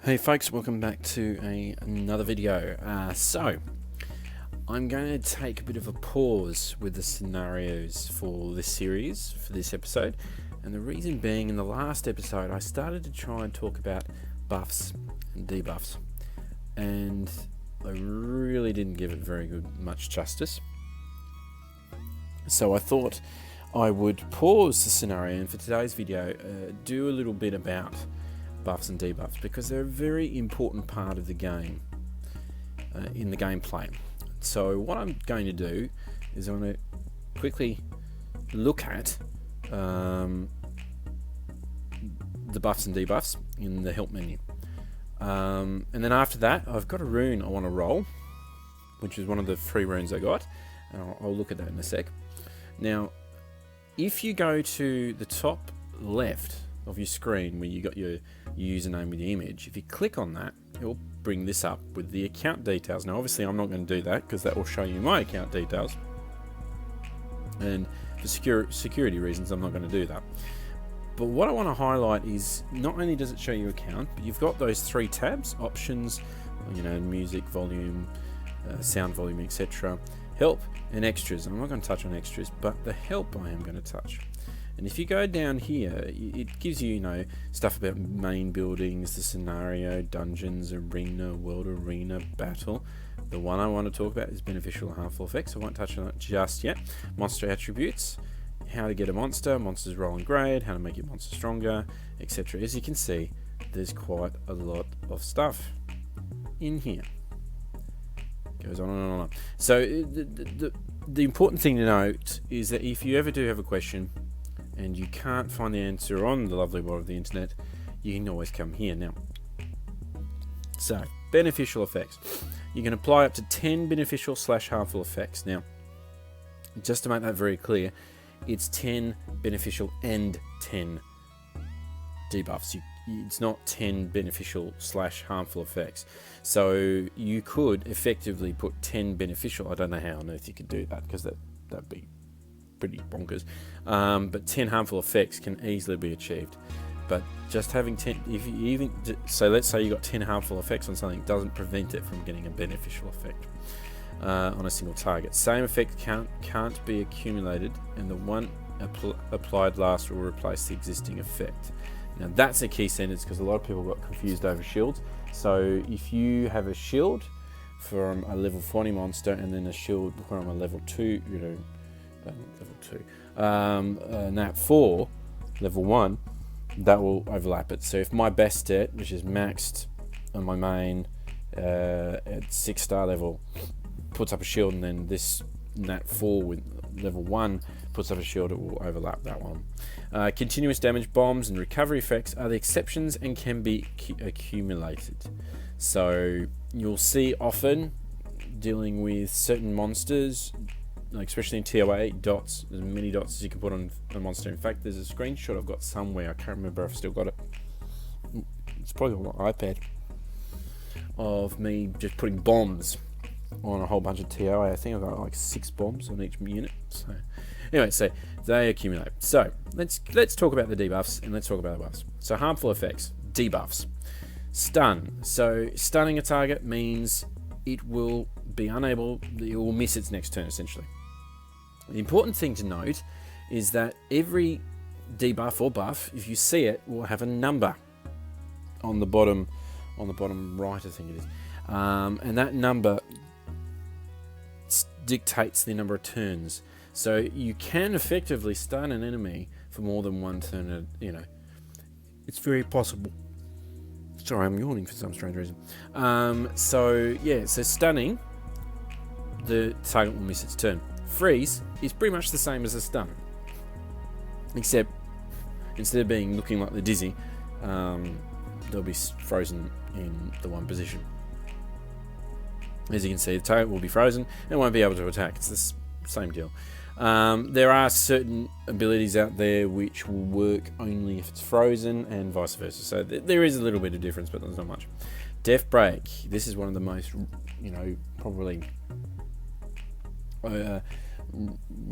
Hey folks, welcome back to another video. So, I'm going to take a bit of a pause with the scenarios for this series, for this episode. And the reason being, in the last episode, I started to try and talk about buffs and debuffs. And I really didn't give it much justice. So I thought I would pause the scenario and for today's video, do a little bit about buffs and debuffs, because they're a very important part of the game, in the gameplay. So what I'm going to do is I'm going to quickly look at the buffs and debuffs in the help menu, and then after that I've got a rune I want to roll, which is one of the free runes I got, and I'll look at that in a sec. Now, if you go to the top left of your screen where you got your username with the image, if you click on that, it will bring this up with the account details. Now obviously I'm not going to do that because that will show you my account details, and for security reasons I'm not going to do that. But what I want to highlight is not only does it show you account, but you've got those three tabs: options, music, volume, sound volume, etc., help, and extras. And I'm not going to touch on extras, but the help I am going to touch. And if you go down here, it gives you, stuff about main buildings, the scenario, dungeons, arena, world arena, battle. The one I want to talk about is beneficial and harmful effects. I won't touch on it just yet. Monster attributes, how to get a monster, monsters roll and grade, how to make your monster stronger, etc. As you can see, there's quite a lot of stuff in here. Goes on and on and on. So the important thing to note is that if you ever do have a question and you can't find the answer on the lovely world of the internet, you can always come here. Now, so beneficial effects, you can apply up to 10 beneficial / harmful effects. Now, just to make that very clear, it's 10 beneficial and 10 debuffs. It's not 10 beneficial / harmful effects. So you could effectively put 10 beneficial. I don't know how on earth you could do that, because that'd be pretty bonkers, but 10 harmful effects can easily be achieved. But just having 10, so let's say you got 10 harmful effects on something, doesn't prevent it from getting a beneficial effect on a single target. Same effect can't be accumulated, and the one applied last will replace the existing effect. Now that's a key sentence, because a lot of people got confused over shields. So if you have a shield from a level 40 monster and then a shield from a level 2, nat 4 level 1, that will overlap it. So if my best stat, which is maxed on my main at 6-star level, puts up a shield, and then this nat 4 with level 1 puts up a shield, it will overlap that one. Continuous damage, bombs, and recovery effects are the exceptions and can be accumulated. So you'll see often dealing with certain monsters, especially in TOA, dots, as many dots as you can put on a monster. In fact, there's a screenshot I've got somewhere, I can't remember if I've still got it. It's probably on my iPad, of me just putting bombs on a whole bunch of TOA. I think I've got like 6 bombs on each unit. So anyway, so they accumulate. So let's talk about the debuffs, and let's talk about the buffs. So harmful effects, debuffs. Stun. So stunning a target means it will miss its next turn, essentially. The important thing to note is that every debuff or buff, if you see it, will have a number on the bottom right, I think it is, and that number dictates the number of turns. So you can effectively stun an enemy for more than one turn. It's very possible. Sorry, I'm yawning for some strange reason. So stunning, the target will miss its turn. Freeze is pretty much the same as a stun, except instead of looking like they're dizzy, they'll be frozen in the one position. As you can see, the target will be frozen and won't be able to attack. It's the same deal. There are certain abilities out there which will work only if it's frozen, and vice versa. So there is a little bit of difference, but there's not much. Death Break. This is one of the most,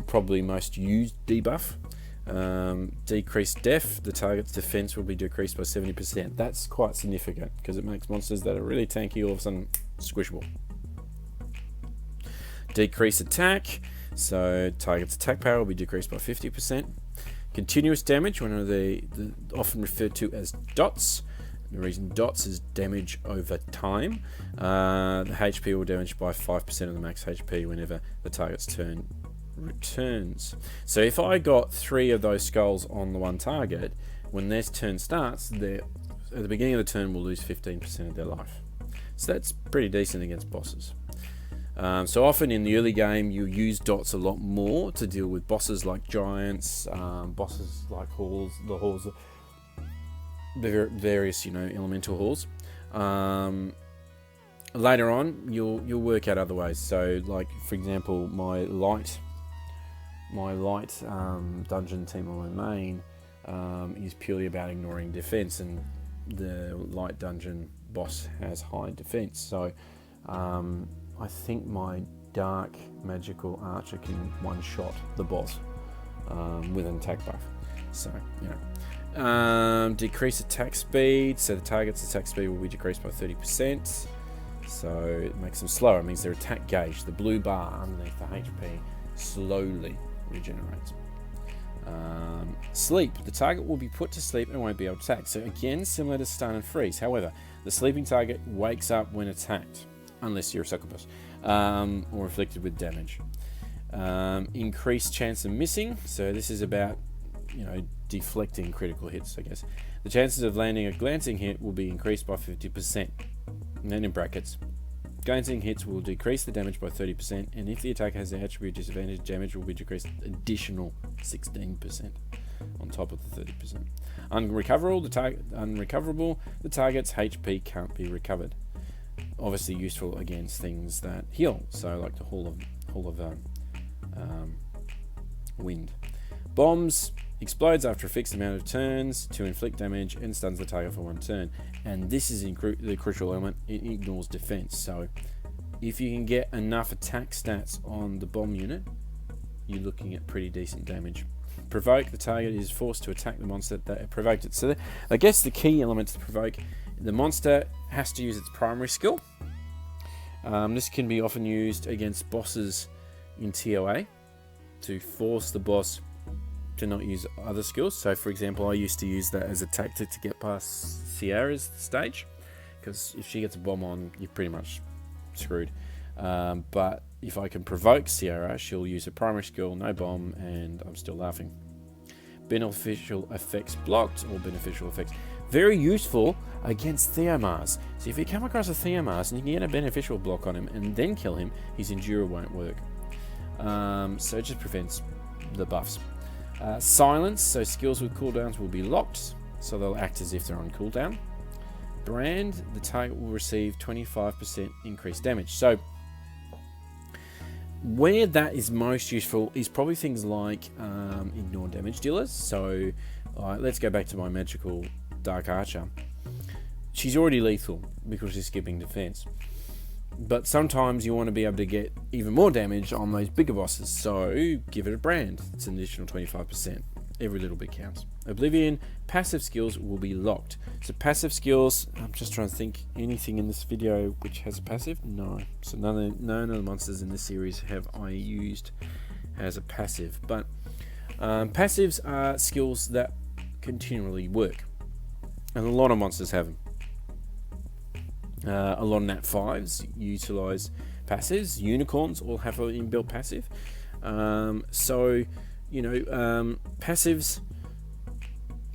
probably most used debuff. Decreased def, the target's defense will be decreased by 70%. That's quite significant because it makes monsters that are really tanky all of a sudden squishable. Decrease attack, so target's attack power will be decreased by 50%. Continuous damage, one of the often referred to as dots. The reason dots is damage over time. The HP will damage by 5% of the max HP whenever the target's turn returns. So if I got 3 of those skulls on the one target, when their turn starts, at the beginning of the turn will lose 15% of their life. So that's pretty decent against bosses. So often in the early game you use dots a lot more to deal with bosses like giants, bosses like halls, the halls, the various elemental halls. Later on you'll work out other ways. So like for example my light dungeon team on my main is purely about ignoring defense, and the light dungeon boss has high defense. So I think my dark magical archer can one-shot the boss with an attack buff. So, decrease attack speed. So the target's attack speed will be decreased by 30%. So it makes them slower. It means their attack gauge, the blue bar underneath the HP, slowly regenerates. Sleep. The target will be put to sleep and won't be able to attack. So again, similar to stun and freeze. However, the sleeping target wakes up when attacked, unless you're a succubus, or afflicted with damage. Increased chance of missing. So this is about, deflecting critical hits, I guess. The chances of landing a glancing hit will be increased by 50%. And then in brackets, glancing hits will decrease the damage by 30%, and if the attacker has an attribute disadvantage, damage will be decreased additional 16% on top of the 30%. Unrecoverable, the target's HP can't be recovered. Obviously useful against things that heal, so like the Hall of Wind. Bombs explodes after a fixed amount of turns to inflict damage and stuns the target for 1 turn. And this is the crucial element. It ignores defense. So if you can get enough attack stats on the bomb unit, you're looking at pretty decent damage. Provoke, the target is forced to attack the monster that provoked it. So I guess the key element to provoke, the monster has to use its primary skill. This can be often used against bosses in TOA to force the boss to not use other skills. So for example, I used to use that as a tactic to get past Sierra's stage, because if she gets a bomb on, you're pretty much screwed. But if I can provoke Sierra, she'll use her primary skill, no bomb, and I'm still laughing. Beneficial effects blocked, or beneficial effects. Very useful against Theomars. So if you come across a Theomars and you can get a beneficial block on him and then kill him, his Endure won't work. So it just prevents the buffs. Silence, so skills with cooldowns will be locked, so they'll act as if they're on cooldown. Brand, the target will receive 25% increased damage. So where that is most useful is probably things like ignore damage dealers. So let's go back to my magical Dark Archer. She's already lethal because she's skipping defense. But sometimes you want to be able to get even more damage on those bigger bosses, so give it a brand. It's an additional 25%. Every little bit counts. Oblivion, passive skills will be locked. So passive skills, I'm just trying to think anything in this video which has a passive? No. So none of the monsters in this series have I used as a passive. But passives are skills that continually work. And a lot of monsters have them. A lot of Nat 5s utilize passives. Unicorns all have an inbuilt passive. Passives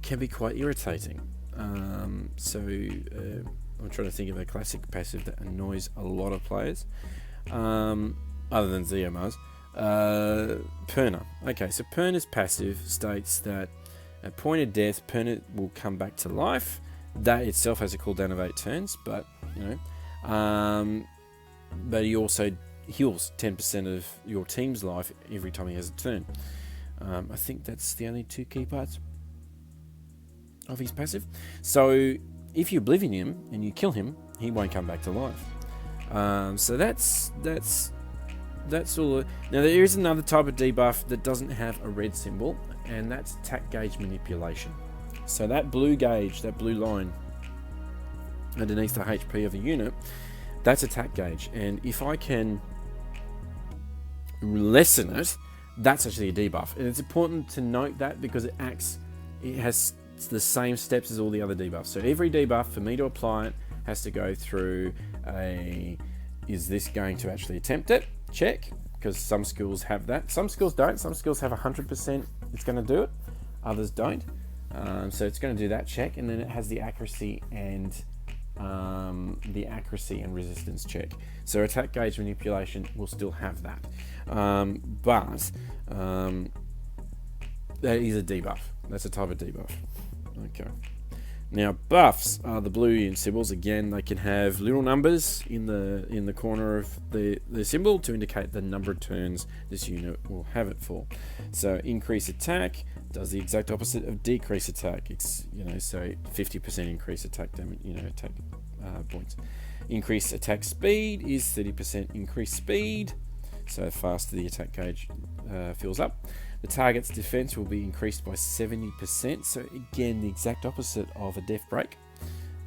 can be quite irritating. I'm trying to think of a classic passive that annoys a lot of players, other than Theomars. Perna. Okay, so Perna's passive states that at point of death, Perna will come back to life. That itself has a cooldown of 8 turns, but he also heals 10% of your team's life every time he has a turn. I think that's the only 2 key parts of his passive. So if you Oblivion him and you kill him, he won't come back to life. So that's that's all. Now there is another type of debuff that doesn't have a red symbol, and that's attack gauge manipulation. So that blue gauge, that blue line underneath the HP of a unit, that's attack gauge. And if I can lessen it, that's actually a debuff. And it's important to note that because it has the same steps as all the other debuffs. So every debuff, for me to apply it, has to go through a, is this going to actually attempt it? Check, because some skills have that. Some skills don't. Some skills have 100% it's going to do it. Others don't. So it's going to do that check, and then it has the accuracy and resistance check. So attack gauge manipulation will still have that, but that is a debuff. That's a type of debuff. Okay. Now buffs are the blue symbols. Again, they can have little numbers in the corner of the symbol to indicate the number of turns this unit will have it for. So increase attack does the exact opposite of decrease attack. It's, so 50% increase attack damage, attack points. Increase attack speed is 30% increased speed. So faster the attack gauge fills up. The target's defense will be increased by 70%. So again, the exact opposite of a death break.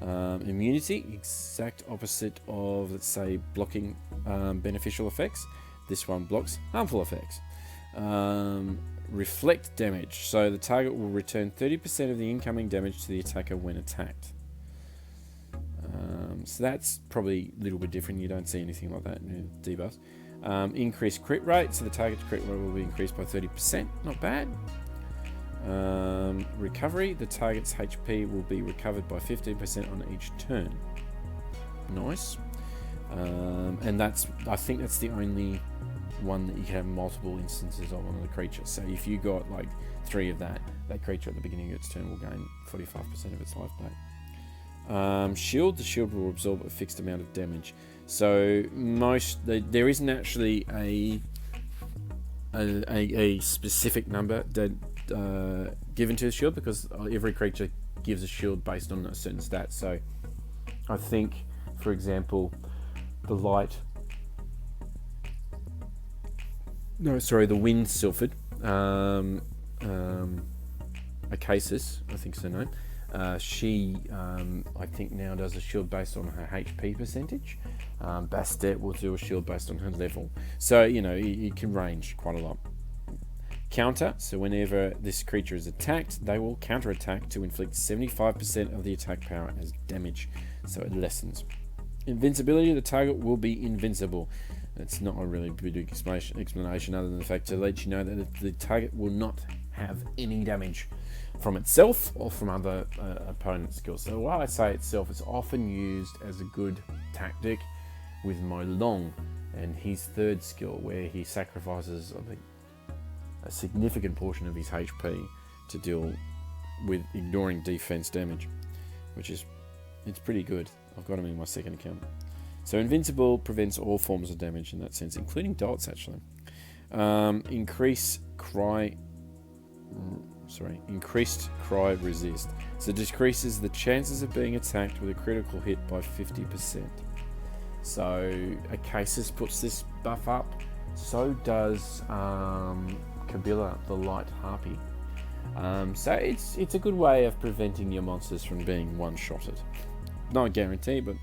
Immunity, exact opposite of, let's say, blocking beneficial effects. This one blocks harmful effects. Reflect damage. So the target will return 30% of the incoming damage to the attacker when attacked. So that's probably a little bit different. You don't see anything like that in debuffs. Increased crit rate, so the target's crit rate will be increased by 30%. Not bad. Recovery, the target's HP will be recovered by 15% on each turn. Nice. And I think that's the only one that you can have multiple instances of on the creature. So if you got like 3 of that creature at the beginning of its turn will gain 45% of its life back. Shield, the shield will absorb a fixed amount of damage. So there isn't actually a specific number that given to the shield, because every creature gives a shield based on a certain stat. So I think, for example, the wind sylphid, Acasis, I think is her name. She, I think now does a shield based on her HP percentage. Bastet will do a shield based on her level. So, it can range quite a lot. Counter, so whenever this creature is attacked, they will counter-attack to inflict 75% of the attack power as damage. So it lessens. Invincibility, the target will be invincible. It's not a really big explanation other than the fact to let you know that the target will not have any damage from itself or from other opponent skills. So while I say itself, it's often used as a good tactic with Mo Long and his third skill, where he sacrifices, I think, a significant portion of his HP to deal with ignoring defense damage, it's pretty good. I've got him in my second account. So invincible prevents all forms of damage in that sense, including dots actually. Increased cry resist. So decreases the chances of being attacked with a critical hit by 50%. So Acasis puts this buff up. So does Kabila, the light harpy. So it's a good way of preventing your monsters from being one-shotted. Not a guarantee, but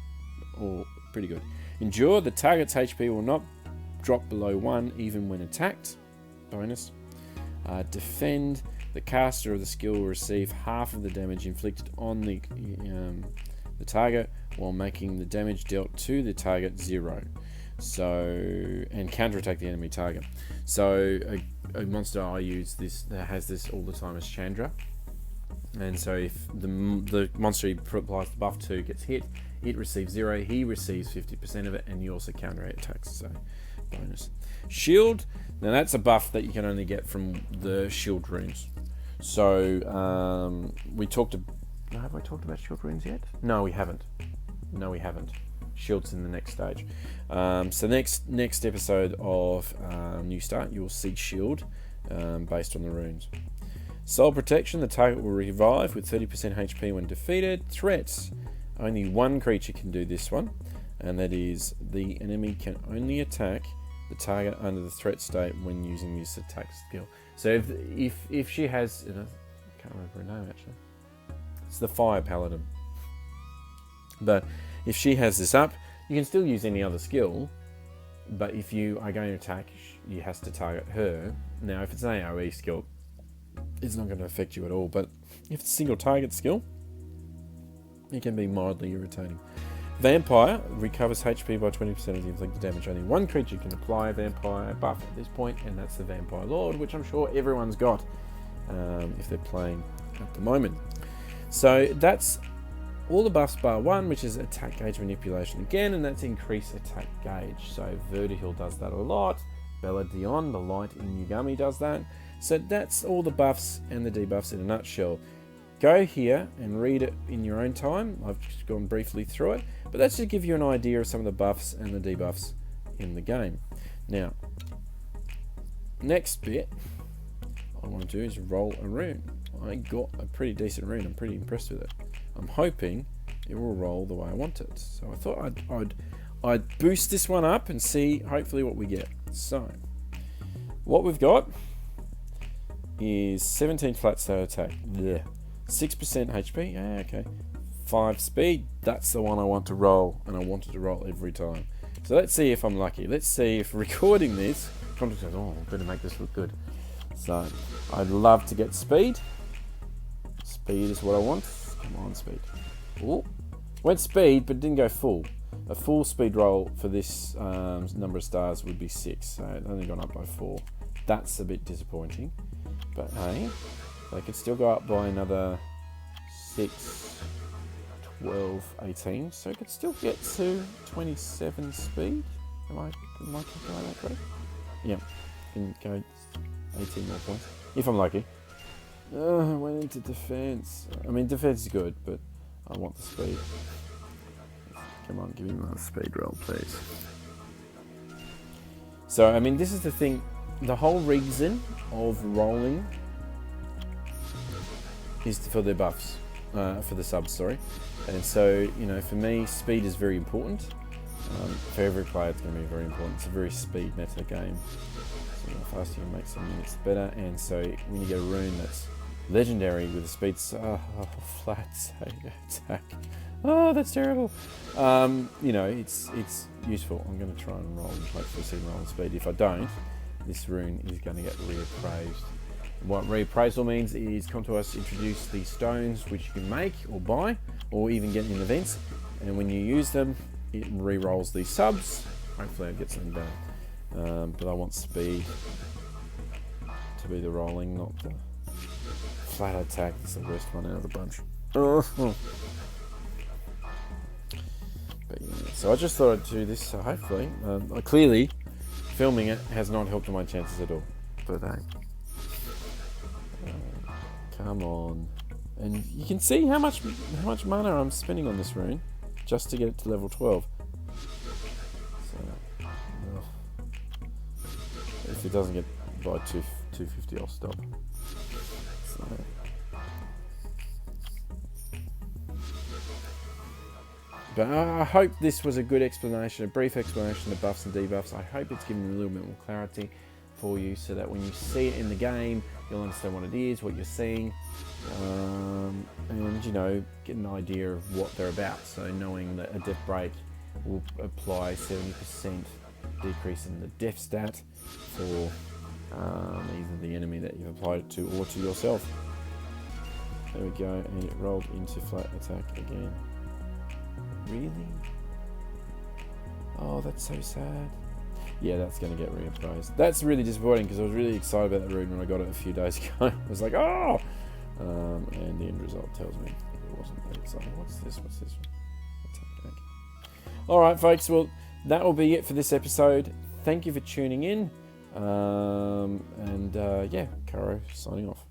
all pretty good. Endure, the target's HP will not drop below 1 even when attacked. Bonus. Defend, the caster of the skill will receive half of the damage inflicted on the target while making the damage dealt to the target 0. So, and counterattack the enemy target. So a monster I use that has this all the time is Chandra. And so if the monster he applies the buff to gets hit, it receives 0, he receives 50% of it, and you also counterattacks, so bonus. Shield, now that's a buff that you can only get from the shield runes. So have I talked about shield runes yet? No, we haven't. Shield's in the next stage. So next episode of New Start, you will see shield based on the runes. Soul protection, the target will revive with 30% HP when defeated. Threats, only one creature can do this one, and that is the enemy can only attack the target under the threat state when using this attack skill. So if she has, I can't remember her name actually. It's the Fire Paladin. But if she has this up, you can still use any other skill. But if you are going to attack, you has to target her. Now, if it's an AoE skill, it's not going to affect you at all. But if it's a single target skill, it can be mildly irritating. Vampire recovers HP by 20% of the inflicted damage. Only one creature can apply a vampire buff at this point, and that's the Vampire Lord, which I'm sure everyone's got if they're playing at the moment. So that's all the buffs bar 1, which is attack gauge manipulation again, and that's increase attack gauge. So Vertihill does that a lot. Bella Dion, the light in Yugami, does that. So that's all the buffs and the debuffs in a nutshell. Go here and read it in your own time. I've just gone briefly through it, but that's to give you an idea of some of the buffs and the debuffs in the game. Now, next bit I want to do is roll a rune. I got a pretty decent rune. I'm pretty impressed with it. I'm hoping it will roll the way I want it. So I thought I'd boost this one up and see hopefully what we get. So what we've got is 17 flat stat attack. Yeah. 6% HP. Yeah, okay. 5 speed. That's the one I want to roll, and I want it to roll every time. So let's see if I'm lucky. Let's see if recording this, Context says, oh, better make this look good. So I'd love to get speed. Speed is what I want. Come on, speed. Ooh. Went speed, but didn't go full. A full speed roll for this number of stars would be 6, so it only gone up by 4. That's a bit disappointing. But hey, they could still go up by another 6, 12, 18. So it could still get to 27 speed. Am I calculating that correct? Yeah, can go 18 more points if I'm lucky. I went into defense. I mean, defense is good, but I want the speed. Come on, give me another speed roll, please. So, I mean, this is the thing. The whole reason of rolling is for the buffs, for the subs, sorry. And so, you know, for me, speed is very important. For every player, it's going to be very important. It's a very speed meta game. So the faster you make some units, the better. And so, when you get a rune that's legendary with a speed flat attack, oh, that's terrible. You know, it's useful. I'm going to try and roll and hopefully see roll speed. If I don't, this rune is going to get reappraised. What reappraisal means is Contours introduce these stones which you can make or buy or even get in events, and when you use them, it re-rolls these subs. Hopefully I get something better. But I want speed to be the rolling, not the flat attack. It's the worst one out of the bunch. But yeah, so I just thought I'd do this, hopefully. Clearly, filming it has not helped my chances at all. But hey, come on. And you can see how much mana I'm spending on this rune just to get it to level 12. So, if it doesn't get by 250, I'll stop. So, but I hope this was a good explanation, a brief explanation of buffs and debuffs. I hope it's given a little bit more clarity for you so that when you see it in the game, you'll understand what it is, what you're seeing, and, you know, get an idea of what they're about. So knowing that a death break will apply 70% decrease in the death stat for either the enemy that you've applied it to or to yourself. There we go, and it rolled into flat attack again. Really? Oh, that's so sad. Yeah, that's going to get reappraised. That's really disappointing because I was really excited about that rune when I got it a few days ago. I was like, oh! And the end result tells me it wasn't that exciting. What's this? Okay. Alright, folks. Well, that will be it for this episode. Thank you for tuning in. Yeah, Karo signing off.